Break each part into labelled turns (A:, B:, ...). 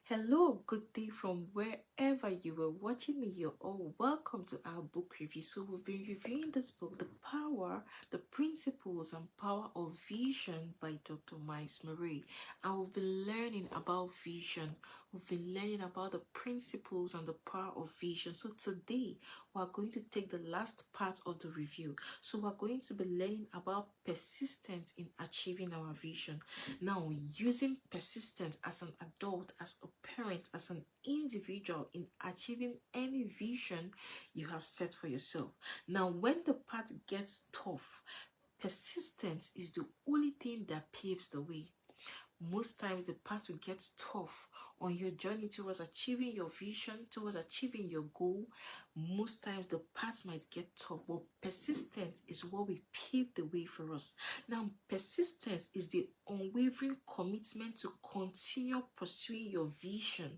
A: Hello, good day from wherever you were watching me. You're all welcome to our book review. So, we've been reviewing this book, The Power, the Principles and Power of Vision by Dr. Miles Murray. And we've been learning about vision. We've been learning about the principles and the power of vision. So, today we're going to take the last part of the review. So, we're going to be learning about persistence in achieving our vision. Now, using persistence as an adult, as a parent, as an individual in achieving any vision you have set for yourself. Now, when the path gets tough, persistence is the only thing that paves the way. Most times the path will get tough on your journey towards achieving your vision, towards achieving your goal. Most times the path might get tough, but persistence is what will pave the way for us. Now, persistence is the unwavering commitment to continue pursuing your vision,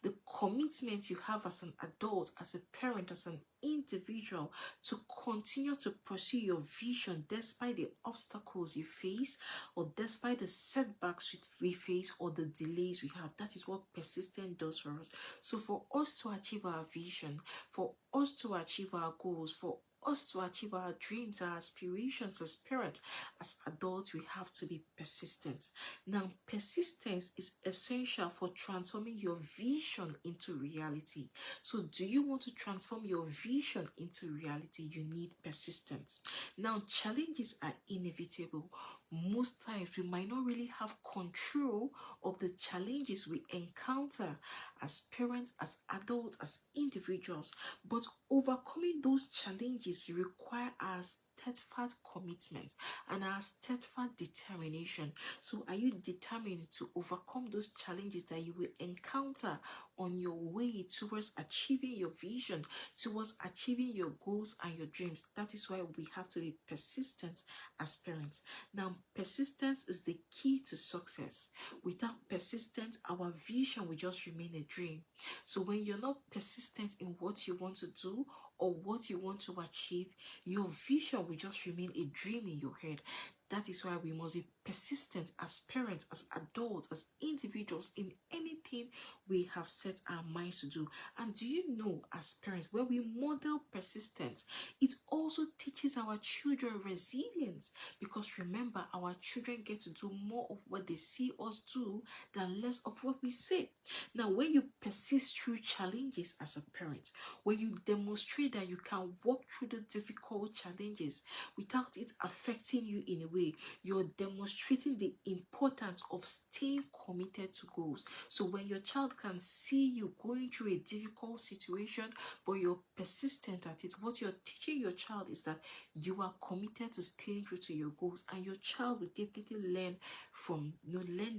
A: the commitment you have as an adult, as a parent, as an individual to continue to pursue your vision despite the obstacles you face, or despite the setbacks we face, or the delays we have. That is what persistence does for us. So for us to achieve our vision, for us to achieve our goals, for us to achieve our dreams, our aspirations as parents, as adults, we have to be persistent. Now, persistence is essential for transforming your vision into reality. So, do you want to transform your vision into reality? You need persistence. Now, challenges are inevitable. Most times, we might not really have control of the challenges we encounter as parents, as adults, as individuals, but overcoming those challenges require our steadfast commitment and our steadfast determination. So, are you determined to overcome those challenges that you will encounter on your way towards achieving your vision, towards achieving your goals and your dreams? That is why we have to be persistent as parents. Now, persistence is the key to success. Without persistence, our vision will just remain a dream. So, when you're not persistent in what you want to do or what you want to achieve, your vision will just remain a dream in your head. That is why we must be persistent as parents, as adults, as individuals in anything we have set our minds to do. And do you know, as parents, when we model persistence, it also teaches our children resilience. Because remember, our children get to do more of what they see us do than less of what we say. Now, when you persist through challenges as a parent, when you demonstrate that you can walk through the difficult challenges without it affecting you in a way, you're demonstrating the importance of staying committed to goals. So when your child can see you going through a difficult situation, but you're persistent at it, what you're teaching your child is that you are committed to staying true to your goals, and your child will definitely learn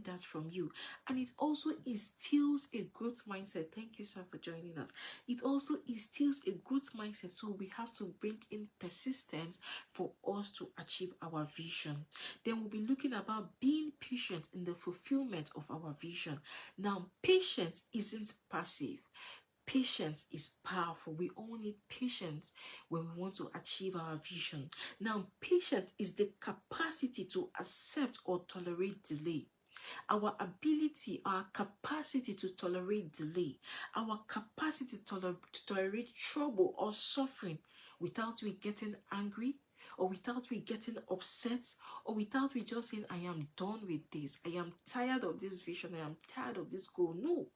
A: that from you. And it also instills a growth mindset. Thank you, sir, for joining us. It also instills a growth mindset. So we have to bring in persistence for us to achieve our vision. Then we'll be looking about being patient in the fulfillment of our vision. Now, patience isn't passive. Patience is powerful. We all need patience when we want to achieve our vision. Now, patience is the capacity to accept or tolerate delay. Our ability, our capacity to tolerate delay, our capacity to tolerate trouble or suffering without we getting angry, or without we getting upset, or without we just saying, I am done with this, I am tired of this vision, I am tired of this goal. No.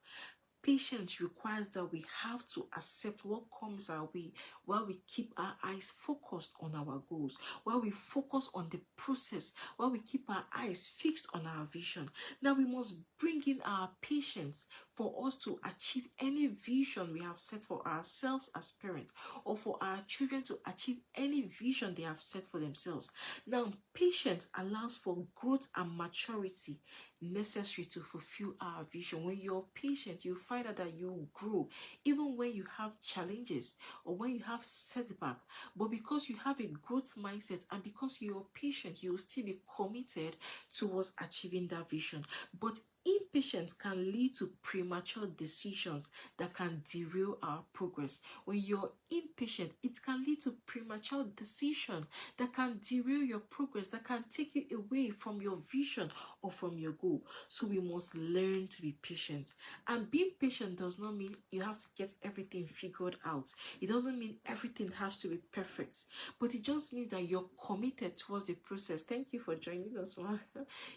A: Patience requires that we have to accept what comes our way while we keep our eyes focused on our goals, while we focus on the process, while we keep our eyes fixed on our vision. Now we must bring in our patience for us to achieve any vision we have set for ourselves as parents, or for our children to achieve any vision they have set for themselves. Now, patience allows for growth and maturity necessary to fulfill our vision. When you're patient, you find out that you grow even when you have challenges or when you have setback. But because you have a growth mindset and because you're patient, you will still be committed towards achieving that vision. But impatience can lead to premature decisions that can derail our progress. When you're impatient, it can lead to premature decisions that can derail your progress, that can take you away from your vision or from your goal. So we must learn to be patient. And being patient does not mean you have to get everything figured out. It doesn't mean everything has to be perfect, but it just means that you're committed towards the process. Thank you for joining us, man.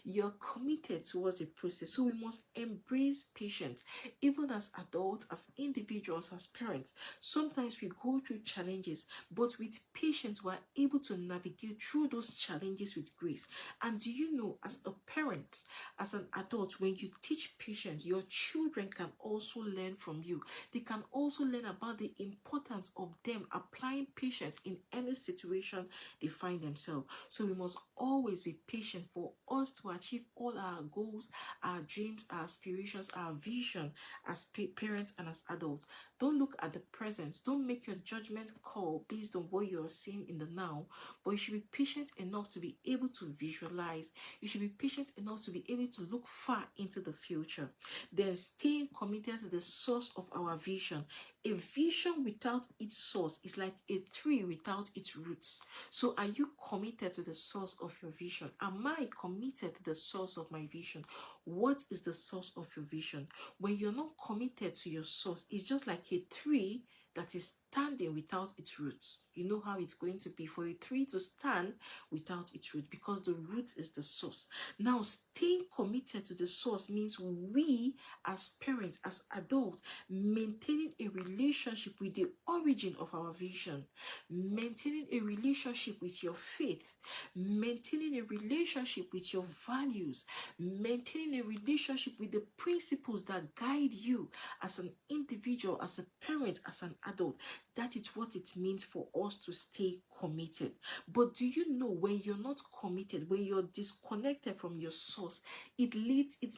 A: You're committed towards the process. So we must embrace patience, even as adults, as individuals, as parents. Sometimes we go through challenges, but with patience, we're able to navigate through those challenges with grace. And do you know, as a parent, as an adult, when you teach patience, your children can also learn from you. They can also learn about the importance of them applying patience in any situation they find themselves. So we must always be patient for us to achieve all our goals, our dreams, our aspirations, our vision as parents and as adults. Don't look at the present. Don't make your judgment call based on what you're seeing in the now, but you should be patient enough to be able to visualize. You should be patient enough to be able to look far into the future. Then staying committed to the source of our vision. A vision without its source is like a tree without its roots. So are you committed to the source of your vision? Am I committed to the source of my vision? What is the source of your vision? When you're not committed to your source, it's just like a tree that is standing without its roots. You know how it's going to be for a tree to stand without its root, because the root is the source. Now, staying committed to the source means we as parents, as adults, maintaining a relationship with the origin of our vision, maintaining a relationship with your faith, maintaining a relationship with your values, maintaining a relationship with the principles that guide you as an individual, as a parent, as an adult. That is what it means for us to stay committed. But do you know, when you're not committed, when you're disconnected from your source, it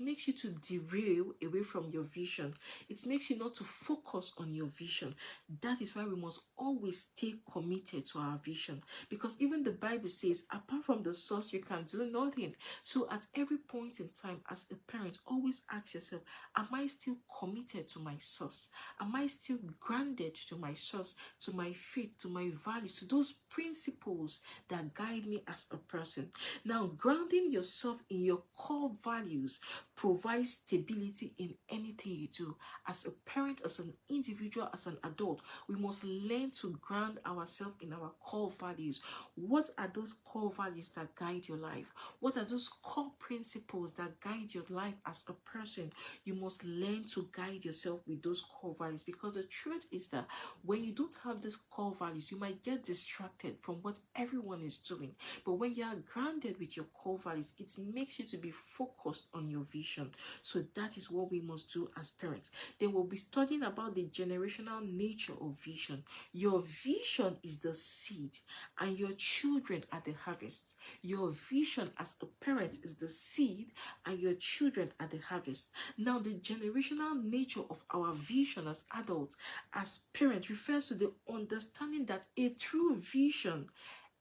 A: makes you to derail away from your vision. It makes you not to focus on your vision. That is why we must always stay committed to our vision, because even the Bible says, apart from the source, you can do nothing. So at every point in time, as a parent, always ask yourself, am I still committed to my source? Am I still grounded to my source, to my faith, to my values, to those principles that guide me as a person? Now, grounding yourself in your core values provides stability in anything you do. As a parent, as an individual, as an adult, we must learn to ground ourselves in our core values. What are those core values that guide your life? What are those core principles that guide your life as a person? You must learn to guide yourself with those core values, because the truth is that when you don't have these core values, you might get distracted from what everyone is doing. But when you are grounded with your core values, it makes you to be focused on your vision. So that is what we must do as parents. They will be studying about the generational nature of vision. Your vision is the seed, and your children are the harvest. Your vision as a parent is the seed, and your children are the harvest. Now, the generational nature of our vision as adults, as parents, refers to the understanding that a true vision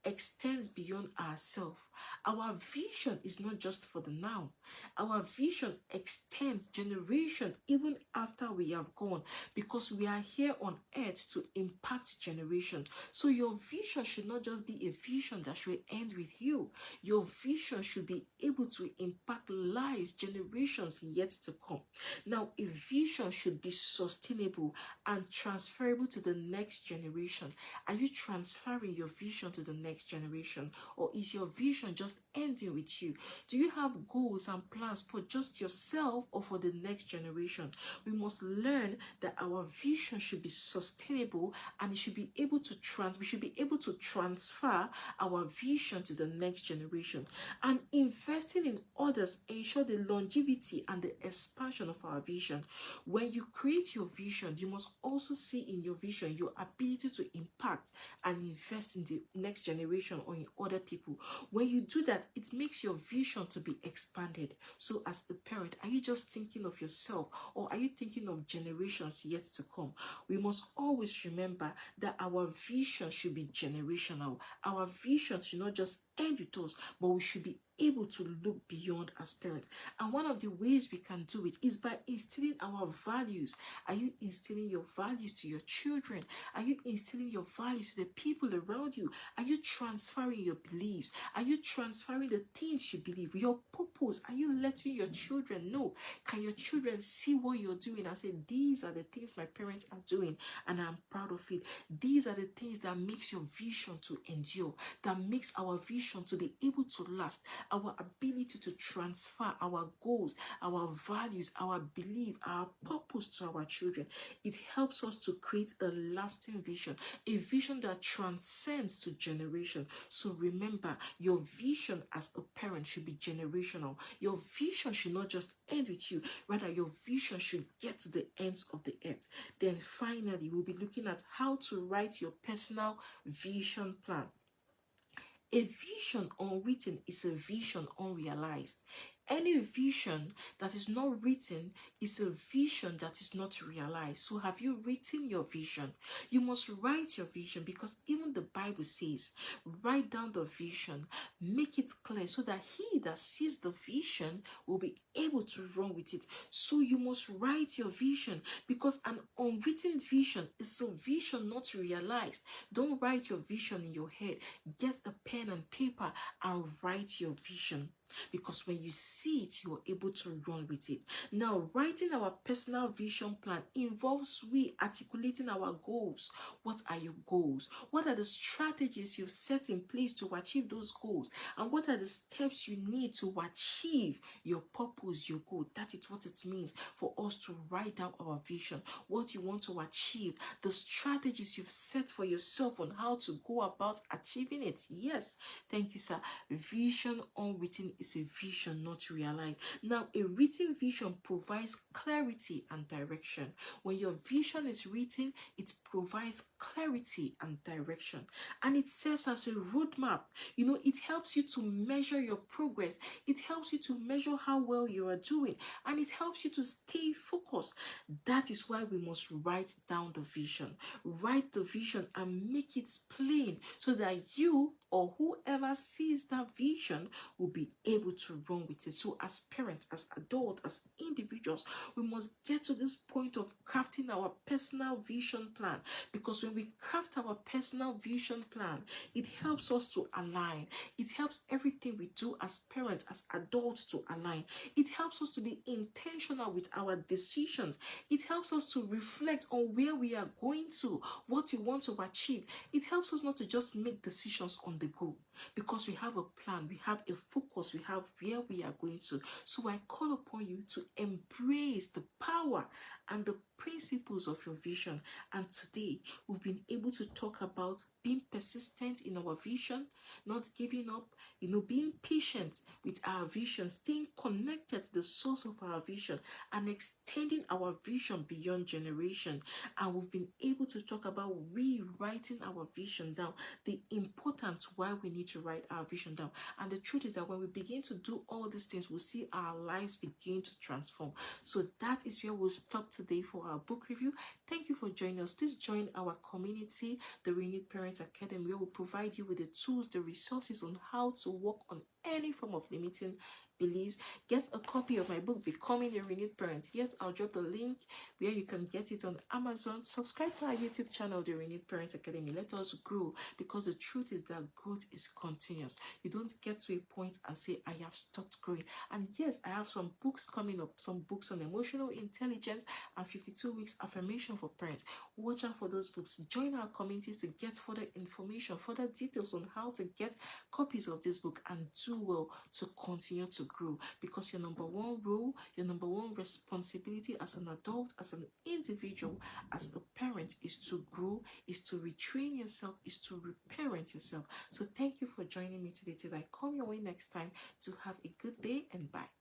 A: extends beyond ourselves. Our vision is not just for the now. Our vision extends generation even after we have gone, because we are here on earth to impact generation. So your vision should not just be a vision that should end with you. Your vision should be able to impact lives, generations yet to come. Now, a vision should be sustainable and transferable to the next generation. Are you transferring your vision to the next generation, or is your vision just ending with you? Do you have goals and plans for just yourself or for the next generation? We must learn that our vision should be sustainable, and it should be able to we should be able to transfer our vision to the next generation. And investing in others ensure the longevity and the expansion of our vision. When you create your vision, you must also see in your vision your ability to impact and invest in the next generation or in other people. When you do that, it makes your vision to be expanded. So as a parent, are you just thinking of yourself, or are you thinking of generations yet to come? We must always remember that our vision should be generational. Our vision should not just end with us, but we should be able to look beyond as parents. And one of the ways we can do it is by instilling our values. Are you instilling your values to your children? Are you instilling your values to the people around you? Are you transferring your beliefs? Are you transferring the things you believe? Your purpose? Are you letting your children know? Can your children see what you're doing and say, these are the things my parents are doing and I'm proud of it? These are the things that makes your vision to endure, that makes our vision to be able to last, our ability to transfer our goals, our values, our belief, our purpose to our children. It helps us to create a lasting vision, a vision that transcends to generation. So remember, your vision as a parent should be generational. Your vision should not just end with you, rather your vision should get to the ends of the earth. Then finally, we'll be looking at how to write your personal vision plan. A vision unwritten is a vision unrealized. Any vision that is not written is a vision that is not realized. So have you written your vision? You must write your vision, because even the Bible says, write down the vision, make it clear, so that he that sees the vision will be able to run with it. So you must write your vision, because an unwritten vision is a vision not realized. Don't write your vision in your head. Get a pen and paper and write your vision, because when you see it, you are able to run with it. Now, writing our personal vision plan involves we articulating our goals. What are your goals? What are the strategies you've set in place to achieve those goals? And what are the steps you need to achieve your purpose, your goal? That is what it means for us to write down our vision, what you want to achieve, the strategies you've set for yourself on how to go about achieving it. Yes, thank you, sir. Vision unwritten is a vision not realized. Now, a written vision provides clarity and direction. When your vision is written, it provides clarity and direction, and it serves as a roadmap. It helps you to measure your progress, it helps you to measure how well you are doing, and it helps you to stay focused. That is why we must write down the vision. Write the vision and make it plain, so that you or whoever sees that vision will be able to run with it. So as parents, as adults, as individuals, we must get to this point of crafting our personal vision plan, because when we craft our personal vision plan, it helps us to align. It helps everything we do as parents, as adults, to align. It helps us to be intentional with our decisions. It helps us to reflect on where we are going to, what we want to achieve. It helps us not to just make decisions on the go, because we have a plan, we have a focus, we have where we are going to. So I call upon you to embrace the power and the principles of your vision. And today we've been able to talk about being persistent in our vision, not giving up, being patient with our vision, staying connected to the source of our vision, and extending our vision beyond generation. And we've been able to talk about rewriting our vision down, the importance why we need to write our vision down. And the truth is that when we begin to do all these things, we'll see our lives begin to transform. So that is where we'll stop today for our book review. Thank you for joining us. Please join our community, the Renewed Parents Academy, where we'll provide you with the tools, the resources on how to work on any form of limiting beliefs. Get a copy of my book, Becoming a Renewed Parent. Yes, I'll drop the link where you can get it on Amazon. Subscribe to our YouTube channel, the Renewed Parent Academy. Let us grow, because the truth is that growth is continuous. You don't get to a point and say, I have stopped growing. And yes, I have some books coming up, some books on emotional intelligence and 52 weeks affirmation for parents. Watch out for those books. Join our communities to get further information, further details on how to get copies of this book, and do well to continue to grow, because your number one role, your number one responsibility as an adult, as an individual, as a parent, is to grow, is to retrain yourself, is to reparent yourself. So thank you for joining me today. Till I come your way next time, to have a good day, and bye.